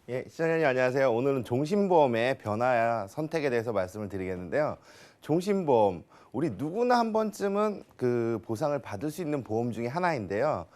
예, 시청자님 안녕하세요. 오늘은 종신보험의 변화야 선택에 대해서 말씀을 드리겠는데요. 종신보험, 우리 누구나 한 번쯤은 그 보상을 받을 수 있는 보험 중에 하나인데요.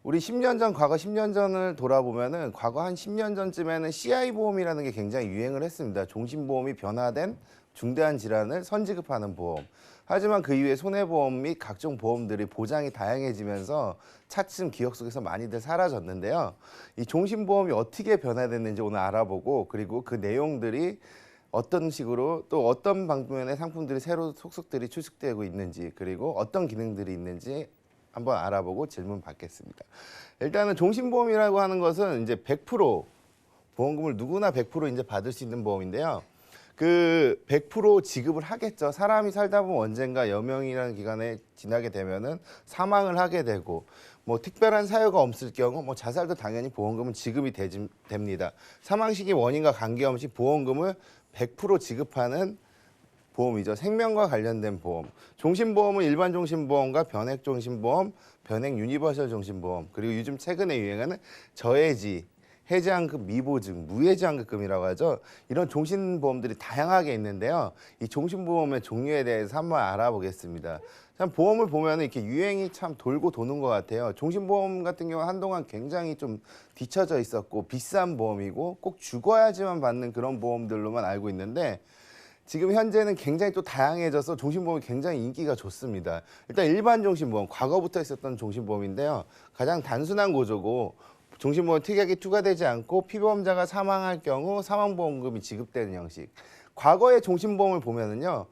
우리 10년 전, 과거 10년 전을 돌아보면은 과거 한 10년 전쯤에는 CI 보험이라는 게 굉장히 유행을 했습니다. 종신보험이 변화된 중대한 질환을 선지급하는 보험. 하지만 그 이후에 손해보험 및 각종 보험들이 보장이 다양해지면서 차츰 기억 속에서 많이들 사라졌는데요. 이 종신보험이 어떻게 변화됐는지 오늘 알아보고, 그리고 그 내용들이 어떤 식으로 또 어떤 방면의 상품들이 새로 속속들이 출시되고 있는지, 그리고 어떤 기능들이 있는지 한번 알아보고 질문 받겠습니다. 일단은 종신보험이라고 하는 것은 이제 100% 보험금을 누구나 100% 이제 받을 수 있는 보험인데요. 그 100% 지급을 하겠죠. 사람이 살다 보면 언젠가 여명이라는 기간에 지나게 되면은 사망을 하게 되고, 뭐 특별한 사유가 없을 경우 뭐 자살도 당연히 보험금은 지급이 됩니다. 사망 시기 원인과 관계없이 보험금을 100% 지급하는 보험이죠. 생명과 관련된 보험. 종신보험은 일반 종신보험과 변액 종신보험, 변액 유니버설 종신보험, 그리고 요즘 최근에 유행하는 저해지, 해지환급 미보증, 무해지환급금이라고 하죠. 이런 종신보험들이 다양하게 있는데요. 이 종신보험의 종류에 대해서 한번 알아보겠습니다. 참 보험을 보면 이렇게 유행이 참 돌고 도는 것 같아요. 종신보험 같은 경우는 한동안 굉장히 좀 뒤처져 있었고 비싼 보험이고 꼭 죽어야지만 받는 그런 보험들로만 알고 있는데, 지금 현재는 굉장히 또 다양해져서 종신보험이 굉장히 인기가 좋습니다. 일단 일반 종신보험, 과거부터 있었던 종신보험인데요. 가장 단순한 구조고 종신보험 특약이 투과되지 않고 피보험자가 사망할 경우 사망보험금이 지급되는 형식. 과거의 종신보험을 보면은요,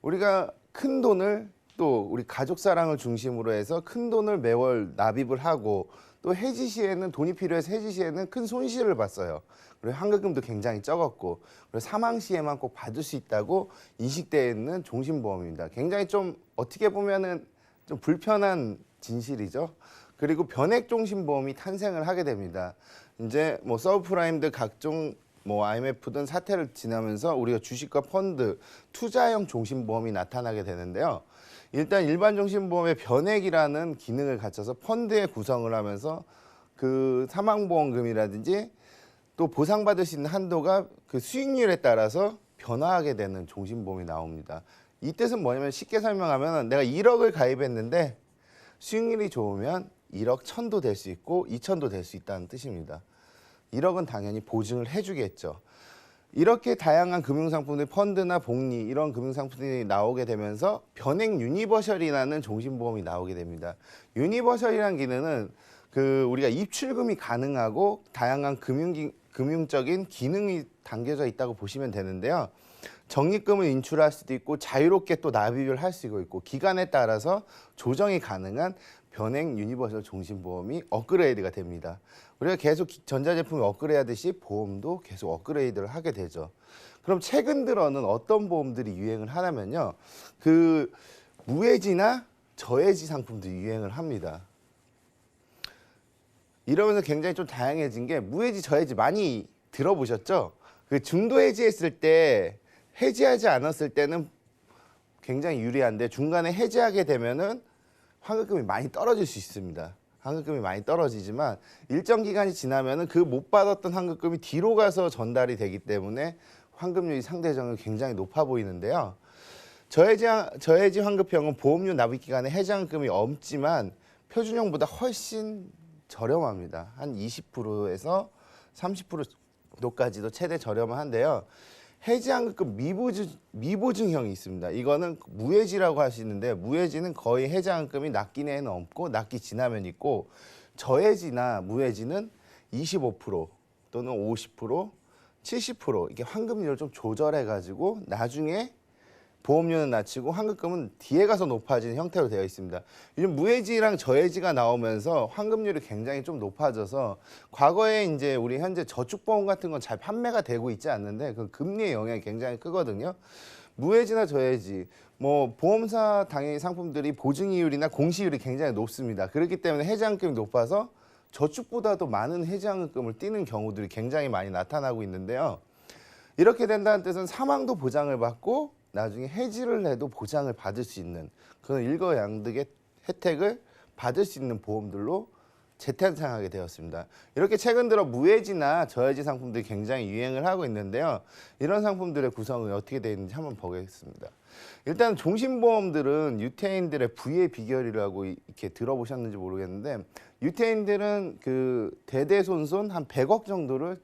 우리가 큰 돈을 또 우리 가족 사랑을 중심으로 해서 큰 돈을 매월 납입을 하고, 또 해지 시에는 돈이 필요해서 해지 시에는 큰 손실을 봤어요. 그리고 환급금도 굉장히 적었고, 그리고 사망 시에만 꼭 받을 수 있다고 인식되어 있는 종신보험입니다. 굉장히 좀 어떻게 보면은 좀 불편한 진실이죠. 그리고 변액 종신보험이 탄생을 하게 됩니다. 이제 뭐 서브프라임들 각종 뭐 IMF 등 사태를 지나면서 우리가 주식과 펀드, 투자형 종신보험이 나타나게 되는데요. 일단 일반 종신보험의 변액이라는 기능을 갖춰서 펀드에 구성을 하면서 그 사망보험금이라든지 또 보상받을 수 있는 한도가 그 수익률에 따라서 변화하게 되는 종신보험이 나옵니다. 이 뜻은 뭐냐면 쉽게 설명하면 내가 1억을 가입했는데 수익률이 좋으면 1억 1000도 될 수 있고 2000도 될 수 있다는 뜻입니다. 1억은 당연히 보증을 해주겠죠. 이렇게 다양한 금융상품들, 펀드나 복리 이런 금융상품들이 나오게 되면서 변액 유니버셜이라는 종신보험이 나오게 됩니다. 유니버셜이라는 기능은 그 우리가 입출금이 가능하고 다양한 금융적인 기능이 담겨져 있다고 보시면 되는데요. 적립금을 인출할 수도 있고 자유롭게 또 납입을 할 수도 있고 기간에 따라서 조정이 가능한 변액 유니버설 종신보험이 업그레이드가 됩니다. 우리가 계속 전자제품이 업그레이드하듯이 보험도 계속 업그레이드를 하게 되죠. 그럼 최근 들어는 어떤 보험들이 유행을 하냐면요. 그 무해지나 저해지 상품들이 유행을 합니다. 이러면서 굉장히 좀 다양해진 게 무해지, 저해지 많이 들어보셨죠? 그 중도 해지했을 때 해지하지 않았을 때는 굉장히 유리한데 중간에 해지하게 되면은 환급금이 많이 떨어질 수 있습니다. 환급금이 많이 떨어지지만 일정 기간이 지나면은 그 못 받았던 환급금이 뒤로 가서 전달이 되기 때문에 환급률이 상대적으로 굉장히 높아 보이는데요. 저해지 환급형은 보험료 납입 기간에 해지 환급금이 없지만 표준형보다 훨씬 저렴합니다. 한 20%에서 30% 정도까지도 최대 저렴한데요. 해지환급금 미보증형이 있습니다. 이거는 무해지라고 하시는데 무해지는 거의 해지환급금이 납기 내에는 없고 납기 지나면 있고, 저해지나 무해지는 25% 또는 50%, 70% 이렇게 환급률을 좀 조절해가지고 나중에 보험료는 낮추고 환급금은 뒤에 가서 높아지는 형태로 되어 있습니다. 요즘 무해지랑 저해지가 나오면서 환급률이 굉장히 좀 높아져서 과거에 이제 우리 현재 저축보험 같은 건 잘 판매가 되고 있지 않는데 그 금리의 영향이 굉장히 크거든요. 무해지나 저해지, 뭐 보험사 당연히 상품들이 보증이율이나 공시율이 굉장히 높습니다. 그렇기 때문에 해지환급금이 높아서 저축보다도 많은 해지환급금을 띄는 경우들이 굉장히 많이 나타나고 있는데요. 이렇게 된다는 뜻은 사망도 보장을 받고 나중에 해지를 해도 보장을 받을 수 있는 그런 일거양득의 혜택을 받을 수 있는 보험들로 재탄생하게 되었습니다. 이렇게 최근 들어 무해지나 저해지 상품들이 굉장히 유행을 하고 있는데요. 이런 상품들의 구성이 어떻게 되어 있는지 한번 보겠습니다. 일단 종신보험들은 유태인들의 부의 비결이라고 이렇게 들어보셨는지 모르겠는데, 유태인들은 그 대대손손 한 100억 정도를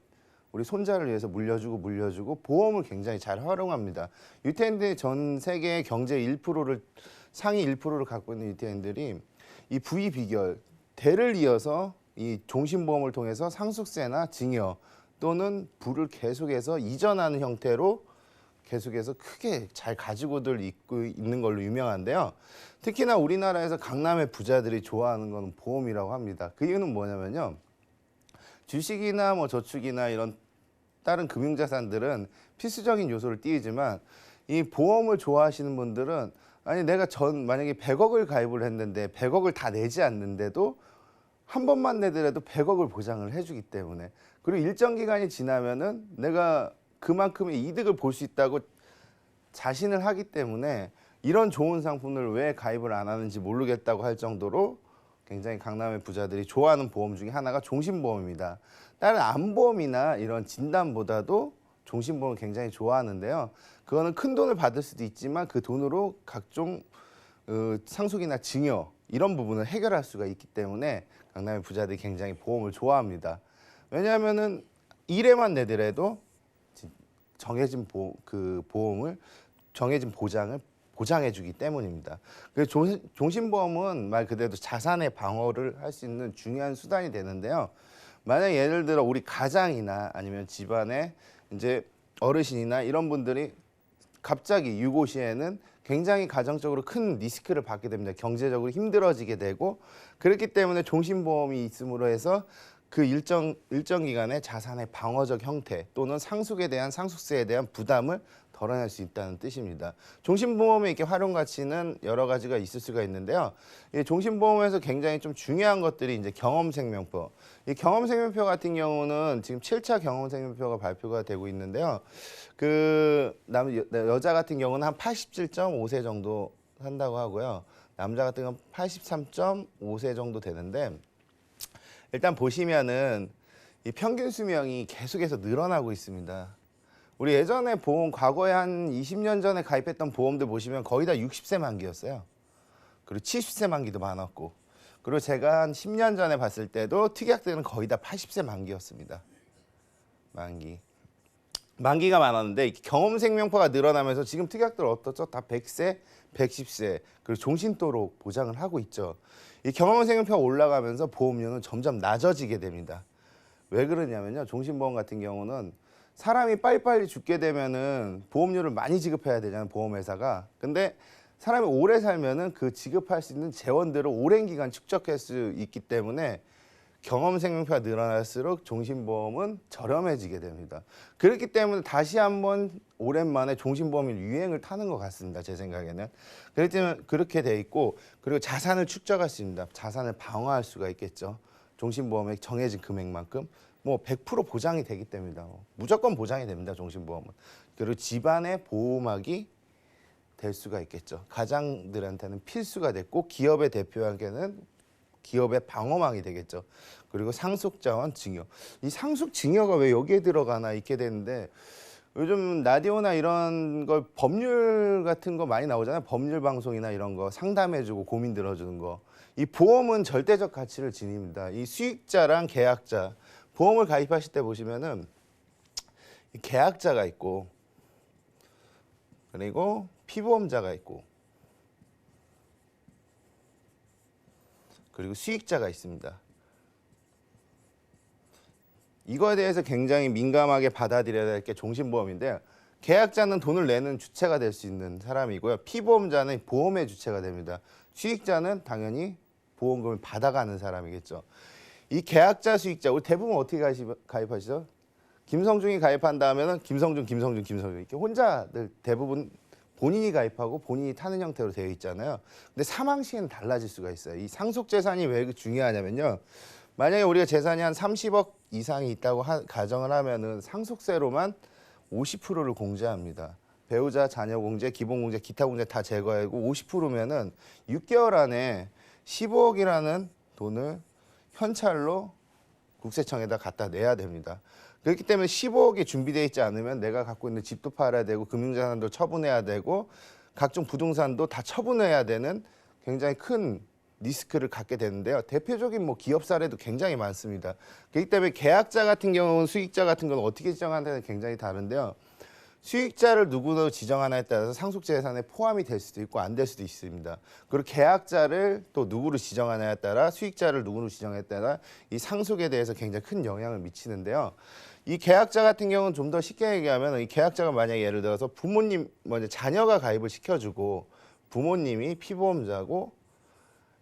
우리 손자를 위해서 물려주고 보험을 굉장히 잘 활용합니다. 유태인들이 전 세계의 경제 1%를 상위 1%를 갖고 있는 유태인들이 이 부의 비결, 대를 이어서 이 종신보험을 통해서 상속세나 증여 또는 부를 계속해서 이전하는 형태로 계속해서 크게 잘 가지고들 있고 있는 걸로 유명한데요. 특히나 우리나라에서 강남의 부자들이 좋아하는 건 보험이라고 합니다. 그 이유는 뭐냐면요. 주식이나 뭐 저축이나 이런 다른 금융자산들은 필수적인 요소를 띄우지만 이 보험을 좋아하시는 분들은 아니 내가 만약에 100억을 가입을 했는데 100억을 다 내지 않는데도 한 번만 내더라도 100억을 보장을 해주기 때문에, 그리고 일정 기간이 지나면은 내가 그만큼의 이득을 볼 수 있다고 자신을 하기 때문에 이런 좋은 상품을 왜 가입을 안 하는지 모르겠다고 할 정도로 굉장히 강남의 부자들이 좋아하는 보험 중에 하나가 종신보험입니다. 다른 암보험이나 이런 진단보다도 종신보험을 굉장히 좋아하는데요. 그거는 큰 돈을 받을 수도 있지만 그 돈으로 각종 상속이나 증여 이런 부분을 해결할 수가 있기 때문에 강남의 부자들이 굉장히 보험을 좋아합니다. 왜냐하면은 1회만 내더라도 정해진 보험을 정해진 보장을 보장해주기 때문입니다. 종신보험은 말 그대로 자산의 방어를 할 수 있는 중요한 수단이 되는데요. 만약 예를 들어 우리 가장이나 아니면 집안에 이제 어르신이나 이런 분들이 갑자기 유고 시에는 굉장히 가정적으로 큰 리스크를 받게 됩니다. 경제적으로 힘들어지게 되고, 그렇기 때문에 종신보험이 있음으로 해서 그 일정 기간에 자산의 방어적 형태 또는 상속세에 대한 부담을 덜어낼 수 있다는 뜻입니다. 종신보험의 이렇게 활용 가치는 여러 가지가 있을 수가 있는데요. 이 종신보험에서 굉장히 좀 중요한 것들이 이제 경험생명표. 이 경험생명표 같은 경우는 지금 7차 경험생명표가 발표가 되고 있는데요. 여자 같은 경우는 한 87.5세 정도 한다고 하고요. 남자 같은 경우는 83.5세 정도 되는데, 일단 보시면은 이 평균 수명이 계속해서 늘어나고 있습니다. 우리 예전에 과거에 한 20년 전에 가입했던 보험들 보시면 거의 다 60세 만기였어요. 그리고 70세 만기도 많았고, 그리고 제가 한 10년 전에 봤을 때도 특약들은 거의 다 80세 만기였습니다. 만기가 많았는데 경험생명표가 늘어나면서 지금 특약들 어떻죠? 다 100세, 110세, 그리고 종신도로 보장을 하고 있죠. 이 경험생명표가 올라가면서 보험료는 점점 낮아지게 됩니다. 왜 그러냐면요. 종신보험 같은 경우는 사람이 빨리빨리 죽게 되면은 보험료를 많이 지급해야 되잖아요, 보험회사가. 근데 사람이 오래 살면은 그 지급할 수 있는 재원들을 오랜 기간 축적할 수 있기 때문에 경험생명표가 늘어날수록 종신보험은 저렴해지게 됩니다. 그렇기 때문에 다시 한번 오랜만에 종신보험이 유행을 타는 것 같습니다, 제 생각에는. 그렇기 때문에 그렇게 돼 있고, 그리고 자산을 축적할 수 있습니다. 자산을 방어할 수가 있겠죠. 종신보험의 정해진 금액만큼 뭐 100% 보장이 되기 때문이다. 무조건 보장이 됩니다, 종신보험은. 그리고 집안의 보호막이 될 수가 있겠죠. 가장들한테는 필수가 됐고, 기업의 대표에게는 기업의 방어망이 되겠죠. 그리고 상속자원 증여. 이 상속 증여가 왜 여기에 들어가나 이렇게 되는데, 요즘 라디오나 이런 걸 법률 같은 거 많이 나오잖아요. 법률 방송이나 이런 거 상담해주고 고민 들어주는 거. 이 보험은 절대적 가치를 지닙니다. 이 수익자랑 계약자. 보험을 가입하실 때 보시면은 계약자가 있고, 그리고 피보험자가 있고, 그리고 수익자가 있습니다. 이거에 대해서 굉장히 민감하게 받아들여야 될 게 종신보험인데, 계약자는 돈을 내는 주체가 될 수 있는 사람이고요. 피보험자는 보험의 주체가 됩니다. 수익자는 당연히 보험금을 받아가는 사람이겠죠. 이 계약자, 수익자, 우리 대부분 어떻게 가입하시죠? 김성중이 가입한다 하면은 김성중 이렇게 혼자들 대부분 본인이 가입하고 본인이 타는 형태로 되어 있잖아요. 근데 사망 시에는 달라질 수가 있어요. 이 상속 재산이 왜 중요하냐면요. 만약에 우리가 재산이 한 30억 이상이 있다고 가정을 하면은 상속세로만 50%를 공제합니다. 배우자, 자녀 공제, 기본 공제, 기타 공제 다 제거하고 50%면은 6개월 안에 15억이라는 돈을 현찰로 국세청에다 갖다 내야 됩니다. 그렇기 때문에 15억이 준비되어 있지 않으면 내가 갖고 있는 집도 팔아야 되고 금융자산도 처분해야 되고 각종 부동산도 다 처분해야 되는 굉장히 큰 리스크를 갖게 되는데요. 대표적인 뭐 기업 사례도 굉장히 많습니다. 그렇기 때문에 계약자 같은 경우는 수익자 같은 건 어떻게 지정하느냐는 굉장히 다른데요. 수익자를 누구로 지정하냐에 따라서 상속재산에 포함이 될 수도 있고 안 될 수도 있습니다. 그리고 계약자를 또 누구로 지정하냐에 따라 수익자를 누구로 지정하냐에 따라 이 상속에 대해서 굉장히 큰 영향을 미치는데요. 이 계약자 같은 경우는 좀 더 쉽게 얘기하면 이 계약자가 만약에 예를 들어서 부모님 먼저 자녀가 가입을 시켜주고 부모님이 피보험자고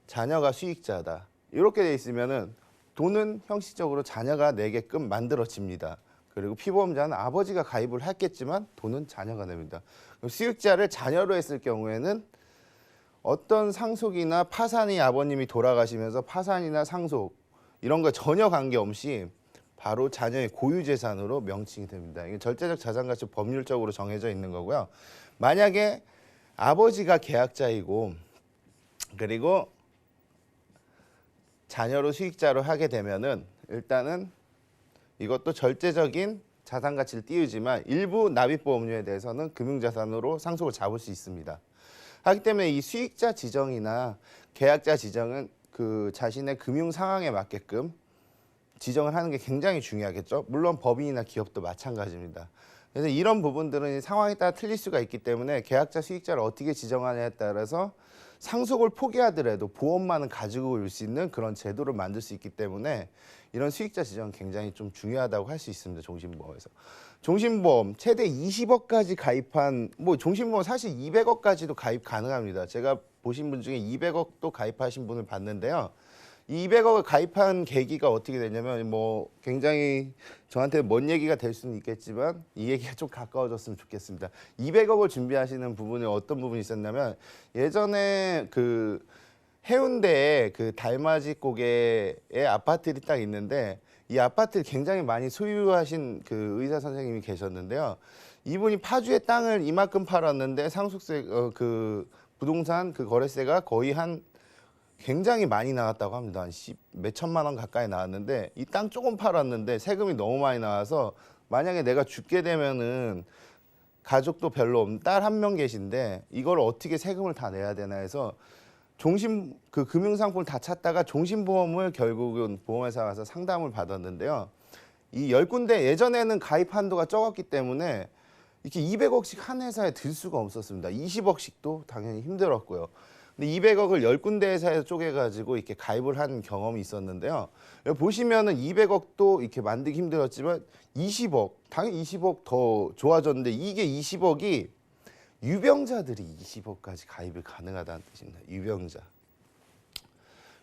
자녀가 수익자다. 이렇게 돼 있으면은 돈은 형식적으로 자녀가 내게끔 만들어집니다. 그리고 피보험자는 아버지가 가입을 했겠지만 돈은 자녀가 냅니다. 수익자를 자녀로 했을 경우에는 어떤 상속이나 파산이 아버님이 돌아가시면서 파산이나 상속 이런 거 전혀 관계없이 바로 자녀의 고유재산으로 명칭이 됩니다. 이게 절대적 자산가치 법률적으로 정해져 있는 거고요. 만약에 아버지가 계약자이고 그리고 자녀로 수익자로 하게 되면은 일단은 이것도 절대적인 자산 가치를 띄우지만 일부 납입보험료에 대해서는 금융자산으로 상속을 잡을 수 있습니다. 하기 때문에 이 수익자 지정이나 계약자 지정은 그 자신의 금융 상황에 맞게끔 지정을 하는 게 굉장히 중요하겠죠. 물론 법인이나 기업도 마찬가지입니다. 그래서 이런 부분들은 상황에 따라 틀릴 수가 있기 때문에 계약자 수익자를 어떻게 지정하냐에 따라서 상속을 포기하더라도 보험만은 가지고 올 수 있는 그런 제도를 만들 수 있기 때문에 이런 수익자 지정은 굉장히 좀 중요하다고 할 수 있습니다. 종신보험에서. 종신보험 최대 20억까지 가입한 뭐 종신보험 사실 200억까지도 가입 가능합니다. 제가 보신 분 중에 200억도 가입하신 분을 봤는데요. 200억을 가입한 계기가 어떻게 되냐면 뭐 굉장히 저한테 먼 얘기가 될 수는 있겠지만 이 얘기가 좀 가까워졌으면 좋겠습니다. 200억을 준비하시는 부분이 어떤 부분이 있었냐면 예전에 그 해운대에 그 달맞이 고개에 아파트들이 딱 있는데 이 아파트를 굉장히 많이 소유하신 그 의사 선생님이 계셨는데요. 이분이 파주에 땅을 이만큼 팔았는데 상속세 그 부동산 그 거래세가 거의 한 굉장히 많이 나왔다고 합니다. 한 몇천만 원 가까이 나왔는데 이 땅 조금 팔았는데 세금이 너무 많이 나와서 만약에 내가 죽게 되면은 가족도 별로 없는 딸 한 명 계신데 이걸 어떻게 세금을 다 내야 되나 해서 그 금융상품을 다 찾다가 종신보험을 결국은 보험회사 가서 상담을 받았는데요. 이 10군데 예전에는 가입 한도가 적었기 때문에 이렇게 200억씩 한 회사에 들 수가 없었습니다. 20억씩도 당연히 힘들었고요. 근데 200억을 10군데 회사에 쪼개가지고 이렇게 가입을 한 경험이 있었는데요. 여기 보시면은 200억도 이렇게 만들기 힘들었지만 20억, 당연히 20억 더 좋아졌는데 이게 20억이 유병자들이 20억까지 가입이 가능하다는 뜻입니다. 유병자.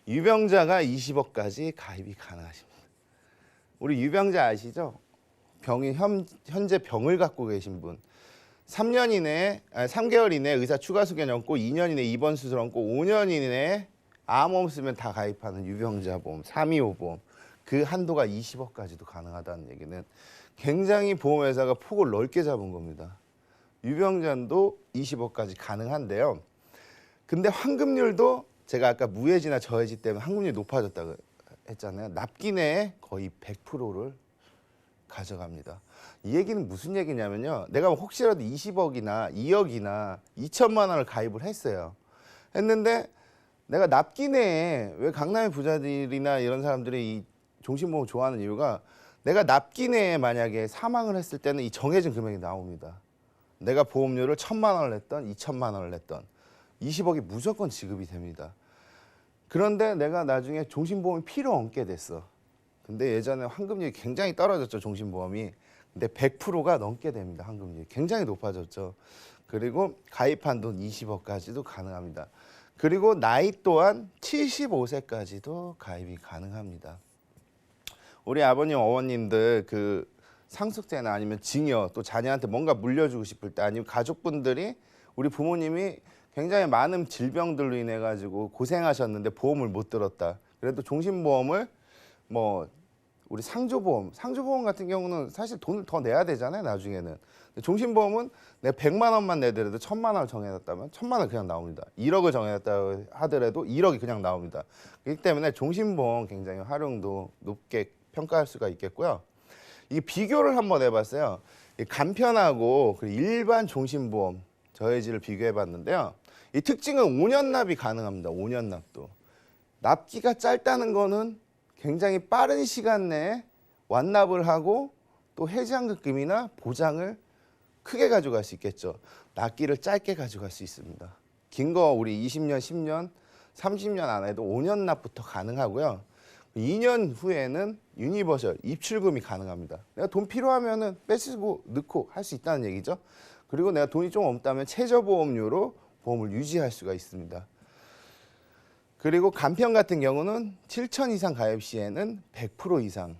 유병자가 20억까지 가입이 가능하십니다. 우리 유병자 아시죠? 현재 병을 갖고 계신 분. 3년 이내에, 3개월 이내에 의사 추가 수견 얹고 2년 이내에 입원 수술 얹고 5년 이내에 암 없으면 다 가입하는 유병자 보험, 325 보험. 그 한도가 20억까지도 가능하다는 얘기는 굉장히 보험회사가 폭을 넓게 잡은 겁니다. 유병자도 20억까지 가능한데요. 근데 환급률도 제가 아까 무해지나 저해지 때문에 환급률이 높아졌다고 했잖아요. 납기 내에 거의 100%를 가져갑니다. 이 얘기는 무슨 얘기냐면요. 내가 혹시라도 20억이나 2억이나 2천만 원을 가입을 했어요. 했는데 내가 납기 내에 왜 강남의 부자들이나 이런 사람들이 이 종신보험 좋아하는 이유가 내가 납기 내에 만약에 사망을 했을 때는 이 정해진 금액이 나옵니다. 내가 보험료를 1,000만 원을 냈던 2천만 원을 냈던 20억이 무조건 지급이 됩니다. 그런데 내가 나중에 종신보험이 필요 없게 됐어. 근데 예전에 환급률이 굉장히 떨어졌죠, 종신보험이. 근데 100%가 넘게 됩니다, 환급률이. 굉장히 높아졌죠. 그리고 가입한 돈 20억까지도 가능합니다. 그리고 나이 또한 75세까지도 가입이 가능합니다. 우리 아버님, 어머님들 그 상속세나 아니면 증여 또 자녀한테 뭔가 물려주고 싶을 때 아니면 가족분들이 우리 부모님이 굉장히 많은 질병들로 인해 가지고 고생하셨는데 보험을 못 들었다. 그래도 종신보험을 뭐 우리 상조보험 같은 경우는 사실 돈을 더 내야 되잖아요, 나중에는. 종신보험은 내가 100만 원만 내더라도 1000만 원을 정해놨다면 1000만 원 그냥 나옵니다. 1억을 정해놨다 하더라도 1억이 그냥 나옵니다. 그렇기 때문에 종신보험 굉장히 활용도 높게 평가할 수가 있겠고요. 이 비교를 한번 해봤어요. 이 간편하고 일반 종신보험 저해지를 비교해봤는데요. 이 특징은 5년 납이 가능합니다. 5년 납도. 납기가 짧다는 거는 굉장히 빠른 시간 내에 완납을 하고 또 해지환급금이나 보장을 크게 가져갈 수 있겠죠. 납기를 짧게 가져갈 수 있습니다. 긴 거 우리 20년, 10년, 30년 안에도 5년 납부터 가능하고요. 2년 후에는 유니버셜 입출금이 가능합니다. 내가 돈 필요하면은 빼쓰고 넣고 할 수 있다는 얘기죠. 그리고 내가 돈이 좀 없다면 최저보험료로 보험을 유지할 수가 있습니다. 그리고 간편 같은 경우는 7,000 이상 가입 시에는 100% 이상